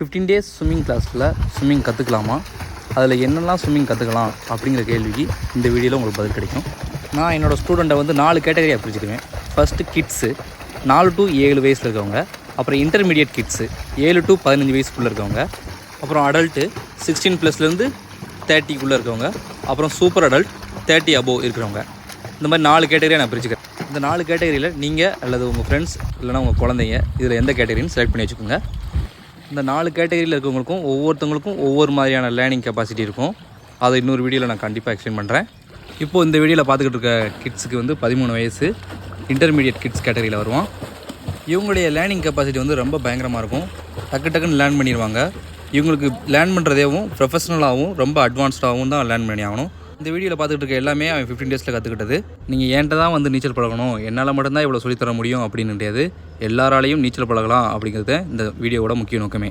15 days swimming கிளாஸில் swimming கற்றுக்கலாமா, அதில் என்னெல்லாம் ஸ்விம்மிங் கற்றுக்கலாம் அப்படிங்கிற கேள்விக்கு இந்த வீடியோவில் உங்களுக்கு பதில் கிடைக்கும். நான் என்னோடய ஸ்டூடெண்ட்டை வந்து 4 கேட்டகரியாக பிரிச்சுக்குவேன். ஃபஸ்ட்டு கிட்ஸு 4 to 7 வயசில் இருக்கவங்க, அப்புறம் இன்டர்மீடியட் கிட்ஸு 7 to 15 வயசுக்குள்ளே இருக்கவங்க, அப்புறம் அடல்ட்டு 16+லேருந்து 30க்குள்ளே இருக்கவங்க, அப்புறம் சூப்பர் அடல்ட் 30 above இருக்கிறவங்க. இந்த மாதிரி 4 கேட்டகரியாக நான் பிரிச்சுக்கிறேன். இந்த 4 கேட்டகரியில் நீங்கள் அல்லது உங்கள் ஃப்ரெண்ட்ஸ் இல்லைனா உங்கள் குழந்தைங்க இதில் எந்த கேட்டகரின்னு செலக்ட் பண்ணி வச்சுக்கோங்க. இந்த 4 கேட்டகரியில் இருக்கவங்களுக்கும் ஒவ்வொருத்தவங்களுக்கும் ஒவ்வொரு மாதிரியான லேர்னிங் கெப்பாசிட்டி இருக்கும். அதை இன்னொரு வீடியோவில் நான் கண்டிப்பாக எக்ஸ்பிளைன் பண்ணுறேன். இப்போது இந்த வீடியோவில் பார்த்துக்கிட்டு இருக்க கிட்ஸுக்கு வந்து 13 வயசு, இன்டர்மீடியட் கிட்ஸ் கேட்டகரியில் வருவோம். இவங்களுடைய லேர்னிங் கெப்பாசிட்டி வந்து ரொம்ப பயங்கரமாக இருக்கும். டக்குன்னு லேர்ன் பண்ணிடுவாங்க. இவங்களுக்கு லேர்ன் பண்ணுறதேவும் ப்ரொஃபஷ்னலாகவும் ரொம்ப அட்வான்ஸ்டாகவும் தான் லேர்ன் பண்ணி ஆகணும். இந்த வீடியோவில் பார்த்துக்கிட்டு இருக்க எல்லாமே அவன் 15 டேஸில் கற்றுக்கிட்டது. நீங்கள் ஏன்ட்ட தான் வந்து நீச்சல் பழகணும், என்னால் மட்டும்தான் இவ்வளோ சொல்லித்தர முடியும் அப்படின்னு கிடையாது. எல்லாராலையும் நீச்சல் பழகலாம் அப்படிங்கிறது இந்த வீடியோவோட முக்கிய நோக்கமே.